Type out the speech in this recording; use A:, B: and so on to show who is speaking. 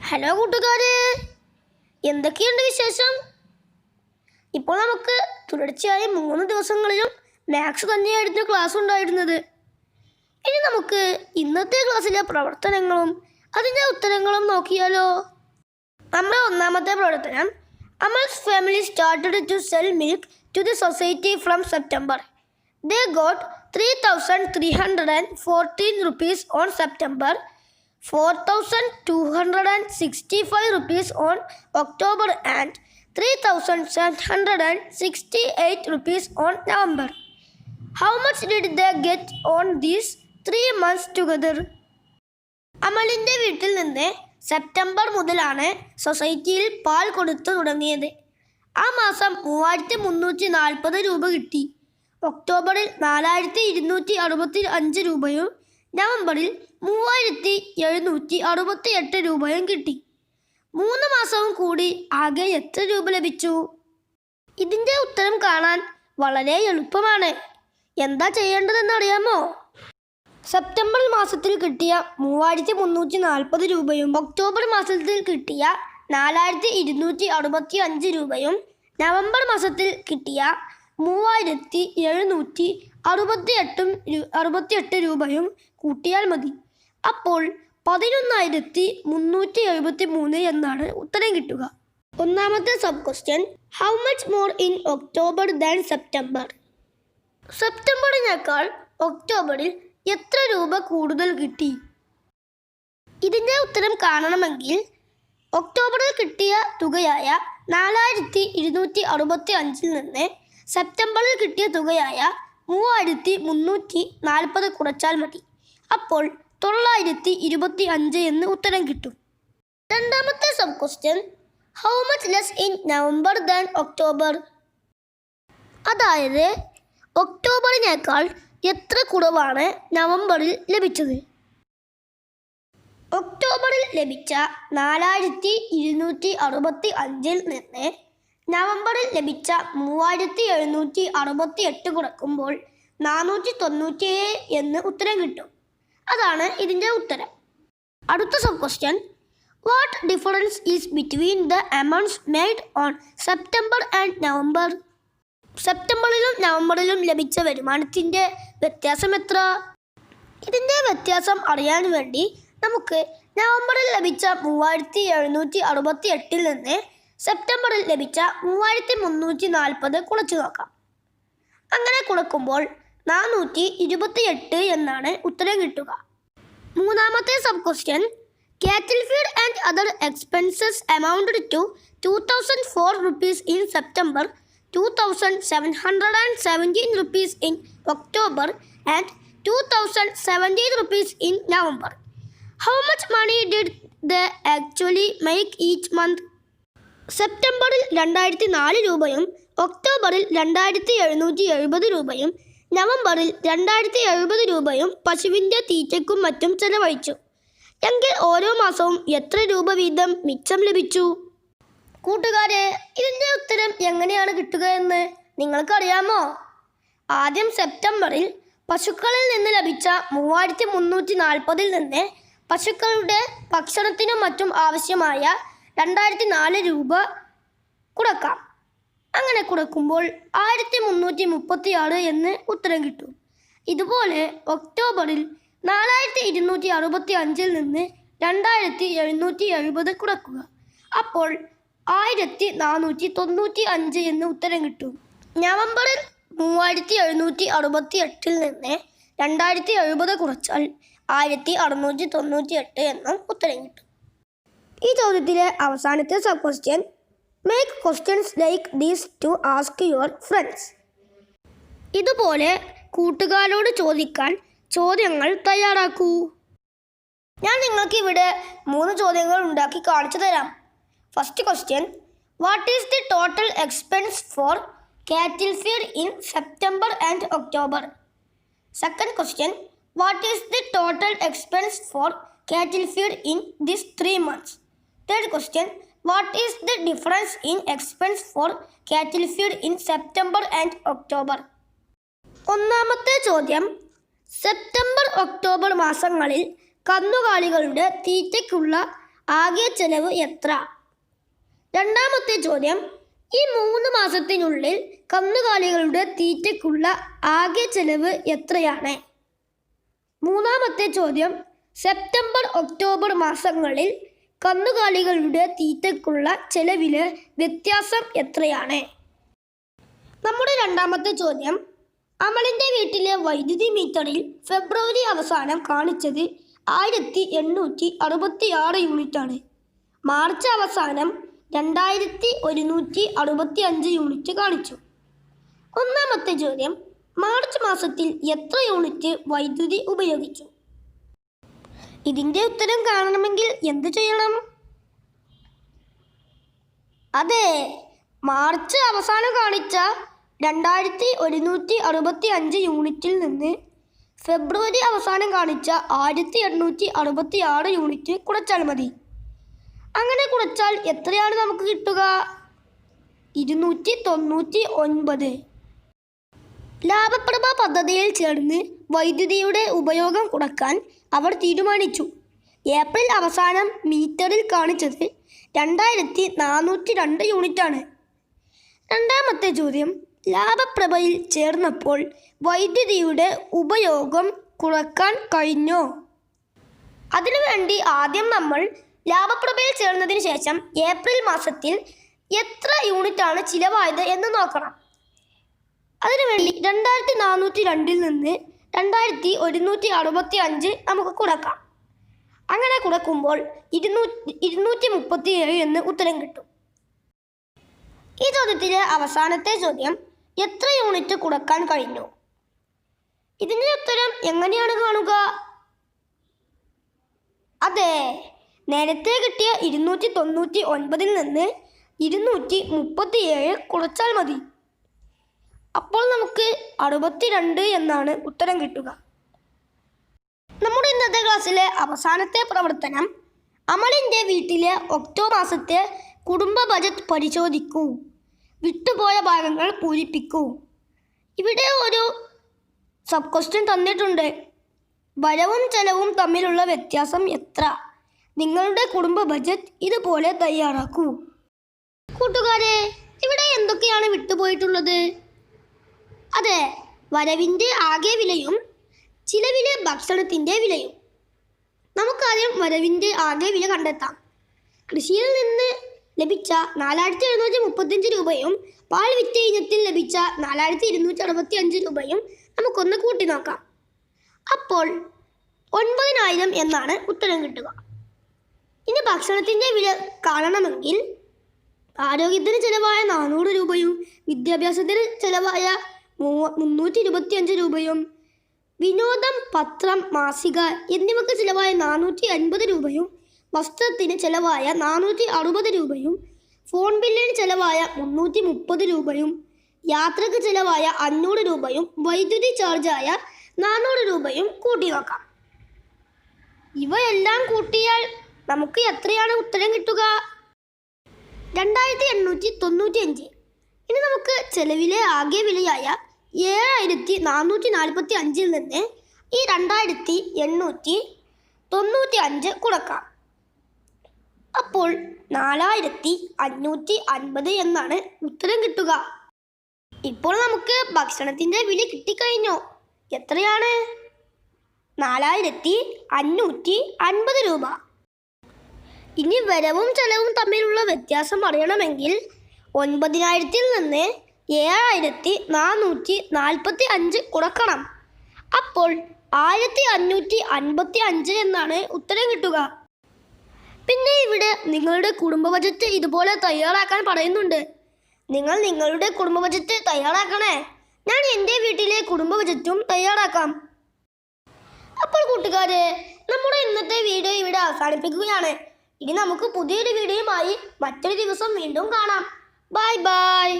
A: Hello കൂട്ടുകാരെ, എന്തൊക്കെയുണ്ട് വിശേഷം? ഇപ്പോൾ നമുക്ക് തുടർച്ചയായി 3 ദിവസങ്ങളിലും മാത്സ് തന്നെയായിരുന്നു ക്ലാസ് ഉണ്ടായിരുന്നത്. ഇനി നമുക്ക് ഇന്നത്തെ ക്ലാസ്സിലെ പ്രവർത്തനങ്ങളും അതിൻ്റെ ഉത്തരങ്ങളും നോക്കിയാലോ? നമ്മുടെ ഒന്നാമത്തെ പ്രവർത്തനം, Amal's family started to sell milk to the society from September. They got 3,314 rupees on September, 4,265 rupees on October and 3,768 rupees on November. How much did they get on these 3 months together? അമലിൻ്റെ വീട്ടിൽ നിന്ന് September മുതലാണ് സൊസൈറ്റിയിൽ പാൽ കൊടുത്തു തുടങ്ങിയത്. ആ മാസം 3,340 രൂപ കിട്ടി. ഒക്ടോബറിൽ 4,265 രൂപയും നവംബറിൽ 3,768 രൂപയും കിട്ടി. 3 മാസവും കൂടി ആകെ എത്ര രൂപ ലഭിച്ചു? ഇതിൻ്റെ ഉത്തരം കാണാൻ വളരെ എളുപ്പമാണ്. എന്താ ചെയ്യേണ്ടതെന്ന് അറിയാമോ? സെപ്റ്റംബർ മാസത്തിൽ കിട്ടിയ 3,340 രൂപയും ഒക്ടോബർ മാസത്തിൽ കിട്ടിയ 4,265 രൂപയും നവംബർ മാസത്തിൽ കിട്ടിയ 3,768 രൂപയും കൂട്ടിയാൽ മതി. അപ്പോൾ 11,373 എന്നാണ് ഉത്തരം കിട്ടുക. ഒന്നാമത്തെ sub question, how much more in October than September? സെപ്റ്റംബറിനേക്കാൾ ഒക്ടോബറിൽ എത്ര രൂപ കൂടുതൽ കിട്ടി? ഇതിൻ്റെ ഉത്തരം കാണണമെങ്കിൽ ഒക്ടോബറിൽ കിട്ടിയ തുകയായ 4,265 നിന്ന് സെപ്റ്റംബറിൽ കിട്ടിയ തുകയായ 3,340 കുറച്ചാൽ മതി. അപ്പോൾ 925 എന്ന് ഉത്തരം കിട്ടും. രണ്ടാമത്തെ sub question, how much less in November than October? അതായത് ഒക്ടോബറിനേക്കാൾ എത്ര കുറവാണ് നവംബറിൽ ലഭിച്ചത്? ഒക്ടോബറിൽ ലഭിച്ച 4,265 നിന്ന് നവംബറിൽ ലഭിച്ച 3,768 കുറക്കുമ്പോൾ 497 എന്ന് ഉത്തരം കിട്ടും. അതാണ് ഇതിൻ്റെ ഉത്തരം. അടുത്ത sub question, what difference is between the amounts made on September and November? സെപ്റ്റംബറിലും നവംബറിലും ലഭിച്ച വരുമാനത്തിൻ്റെ വ്യത്യാസം എത്ര? ഇതിൻ്റെ വ്യത്യാസം അറിയാൻ വേണ്ടി നമുക്ക് നവംബറിൽ ലഭിച്ച 3,768 നിന്ന് സെപ്റ്റംബറിൽ ലഭിച്ച 3,340 കുറച്ച് നോക്കാം. അങ്ങനെ കുറക്കുമ്പോൾ 428 എന്നാണ് ഉത്തരം കിട്ടുക. മൂന്നാമത്തെ sub question, cattle feed and other expenses amounted to 2,004 rupees in September, 2,717 rupees in October and 2,017 rupees in November. How much money did they actually make each month? സെപ്റ്റംബറിൽ 2,004 രൂപയും ഒക്ടോബറിൽ 2,770 രൂപയും നവംബറിൽ 2,070 രൂപയും പശുവിൻ്റെ തീറ്റയ്ക്കും മറ്റും ചെലവഴിച്ചു. എങ്കിൽ ഓരോ മാസവും എത്ര രൂപ വീതം മിച്ചം ലഭിച്ചു? കൂട്ടുകാരെ, ഇതിൻ്റെ ഉത്തരം എങ്ങനെയാണ് കിട്ടുക എന്ന് നിങ്ങൾക്കറിയാമോ? ആദ്യം സെപ്റ്റംബറിൽ പശുക്കളിൽ നിന്ന് ലഭിച്ച 3,340 നിന്ന് പശുക്കളുടെ ഭക്ഷണത്തിനും മറ്റും ആവശ്യമായ 2,004 രൂപ കുറക്കാം. അങ്ങനെ കുറക്കുമ്പോൾ 1,336 എന്ന് ഉത്തരം കിട്ടും. ഇതുപോലെ ഒക്ടോബറിൽ 4,265 നിന്ന് 2,770 കുറക്കുക. അപ്പോൾ 1,495 എന്ന് ഉത്തരം കിട്ടും. നവംബറിൽ 3,768 നിന്ന് 2,070 കുറച്ചാൽ 1,698 എന്നും ഉത്തരം കിട്ടും. ഈ ചോദ്യത്തിലെ അവസാനത്തെ sub question, make questions like these two ask your friends. ഇതുപോലെ കൂട്ടുകാരോട് ചോദിക്കാൻ ചോദ്യങ്ങൾ തയ്യാറാക്കൂ. ഞാൻ നിങ്ങൾക്ക് ഇവിടെ 3 ചോദ്യങ്ങൾ ഉണ്ടാക്കി കാണിച്ചു തരാം. First question, what is the total expense four cattle feed in September and October? Second question, what is the total expense for cattle feed in these 3 months? Third question, what is the difference in expense for cattle feed in September and October? ഒന്നാമത്തെ ചോദ്യം, September October മാസങ്ങളിൽ കന്നുകാലികളുടെ തീറ്റയ്ക്കുള്ള ആകെ ചെലവ് എത്ര? രണ്ടാമത്തെ ചോദ്യം, ഈ 3 മാസത്തിനുള്ളിൽ കന്നുകാലികളുടെ തീറ്റയ്ക്കുള്ള ആകെ ചെലവ് എത്രയാണ്? മൂന്നാമത്തെ ചോദ്യം, സെപ്റ്റംബർ ഒക്ടോബർ മാസങ്ങളിൽ കന്നുകാലികളുടെ തീറ്റയ്ക്കുള്ള ചെലവിലെ വ്യത്യാസം എത്രയാണ്? നമ്മുടെ രണ്ടാമത്തെ ചോദ്യം, അമലിൻ്റെ വീട്ടിലെ വൈദ്യുതി മീറ്ററിൽ ഫെബ്രുവരി അവസാനം കാണിച്ചത് 1866 യൂണിറ്റാണ്. മാർച്ച് അവസാനം 2165 യൂണിറ്റ് കാണിച്ചു. ഒന്നാമത്തെ ചോദ്യം, മാർച്ച് മാസത്തിൽ എത്ര യൂണിറ്റ് വൈദ്യുതി ഉപയോഗിച്ചു? ഇതിൻ്റെ ഉത്തരം കാണണമെങ്കിൽ എന്ത് ചെയ്യണം? അതെ, മാർച്ച് അവസാനം കാണിച്ച 2165 യൂണിറ്റിൽ നിന്ന് ഫെബ്രുവരി അവസാനം കാണിച്ച 1866 യൂണിറ്റ് കുറച്ചാൽ മതി. അങ്ങനെ കുറച്ചാൽ എത്രയാണ് നമുക്ക് കിട്ടുക? 299. ലാഭപ്രഭ പദ്ധതിയിൽ ചേർന്ന് വൈദ്യുതിയുടെ ഉപയോഗം കുറക്കാൻ അവർ തീരുമാനിച്ചു. ഏപ്രിൽ അവസാനം മീറ്ററിൽ കാണിച്ചത് 2402 യൂണിറ്റാണ്. രണ്ടാമത്തെ ചോദ്യം, ലാഭപ്രഭയിൽ ചേർന്നപ്പോൾ വൈദ്യുതിയുടെ ഉപയോഗം കുറക്കാൻ കഴിഞ്ഞോ? അതിനുവേണ്ടി ആദ്യം നമ്മൾ ലാഭപ്രഭയിൽ ചേർന്നതിന് ശേഷം ഏപ്രിൽ മാസത്തിൽ എത്ര യൂണിറ്റാണ് ചിലവായത് എന്ന് നോക്കണം. അതിനുവേണ്ടി 2402 നിന്ന് 2165 നമുക്ക് കുറക്കാം. അങ്ങനെ കുറക്കുമ്പോൾ 237 എന്ന് ഉത്തരം കിട്ടും. ഈ ചോദ്യത്തിലെ അവസാനത്തെ ചോദ്യം, എത്ര യൂണിറ്റ് കുറക്കാൻ കഴിഞ്ഞു? ഇതിൻ്റെ ഉത്തരം എങ്ങനെയാണ് കാണുക? അതെ, നേരത്തെ കിട്ടിയ 299 നിന്ന് 237 കുറച്ചാൽ മതി. അപ്പോൾ നമുക്ക് 62 എന്നാണ് ഉത്തരം കിട്ടുക. നമ്മുടെ ഇന്നത്തെ ക്ലാസ്സിലെ അവസാനത്തെ പ്രവർത്തനം, അമലിൻ്റെ വീട്ടിലെ ഒക്ടോബർ മാസത്തെ കുടുംബ ബജറ്റ് പരിശോധിക്കൂ. വിട്ടുപോയ ഭാഗങ്ങൾ പൂരിപ്പിക്കൂ. ഇവിടെ ഒരു സബ് ക്വസ്റ്റ്യൻ തന്നിട്ടുണ്ട്. വരവും ചെലവും തമ്മിലുള്ള വ്യത്യാസം എത്ര? നിങ്ങളുടെ കുടുംബ ബജറ്റ് ഇതുപോലെ തയ്യാറാക്കൂ. കൂട്ടുകാരെ, ഇവിടെ എന്തൊക്കെയാണ് വിട്ടുപോയിട്ടുള്ളത്? അതെ, വരവിൻ്റെ ആകെ വിലയും ചിലവിലെ ഭക്ഷണത്തിൻ്റെ വിലയും. നമുക്കാദ്യം വരവിൻ്റെ ആകെ വില കണ്ടെത്താം. കൃഷിയിൽ നിന്ന് ലഭിച്ച 4735 രൂപയും പാൽ വിറ്റ ഇനത്തിൽ ലഭിച്ച 4265 രൂപയും നമുക്കൊന്ന് കൂട്ടി നോക്കാം. അപ്പോൾ 9000 എന്നാണ് ഉത്തരം കിട്ടുക. ഇനി ഭക്ഷണത്തിൻ്റെ വില കാണണമെങ്കിൽ ആരോഗ്യത്തിന് ചിലവായ 400 രൂപയും വിദ്യാഭ്യാസത്തിന് ചിലവായ 325 രൂപയും വിനോദം, പത്രം, മാസിക എന്നിവയ്ക്ക് ചിലവായ 450 രൂപയും വസ്ത്രത്തിന് ചിലവായ 460 രൂപയും ഫോൺ ബില്ലിന് ചിലവായ 330 രൂപയും യാത്രയ്ക്ക് ചിലവായ 500 രൂപയും വൈദ്യുതി ചാർജായ 400 രൂപയും കൂട്ടി നോക്കാം. ഇവയെല്ലാം കൂട്ടിയാൽ നമുക്ക് എത്രയാണ് ഉത്തരം കിട്ടുക? 2895. ഇനി നമുക്ക് ചെലവിലെ ആകെ വിലയായ 7445 നിന്ന് ഈ 2895 കുറക്കാം. അപ്പോൾ 4550 എന്നാണ് ഉത്തരം കിട്ടുക. ഇപ്പോൾ നമുക്ക് ഭക്ഷണത്തിൻ്റെ വില കിട്ടിക്കഴിഞ്ഞു. എത്രയാണ്? 4550 രൂപ. ഇനി വരവും ചെലവും തമ്മിലുള്ള വ്യത്യാസം അറിയണമെങ്കിൽ 9000 നിന്ന് 7445 കുറക്കണം. അപ്പോൾ 1555 എന്നാണ് ഉത്തരം കിട്ടുക. പിന്നെ ഇവിടെ നിങ്ങളുടെ കുടുംബ ബജറ്റ് ഇതുപോലെ തയ്യാറാക്കാൻ പറയുന്നുണ്ട്. നിങ്ങൾ നിങ്ങളുടെ കുടുംബ ബജറ്റ് തയ്യാറാക്കണേ. ഞാൻ എൻ്റെ വീട്ടിലെ കുടുംബ ബജറ്റും തയ്യാറാക്കാം. അപ്പോൾ കൂട്ടുകാരെ, നമ്മുടെ ഇന്നത്തെ വീഡിയോ ഇവിടെ അവസാനിപ്പിക്കുകയാണ്. ഇനി നമുക്ക് പുതിയൊരു വീഡിയോയുമായി മറ്റൊരു ദിവസം വീണ്ടും കാണാം. Bye bye.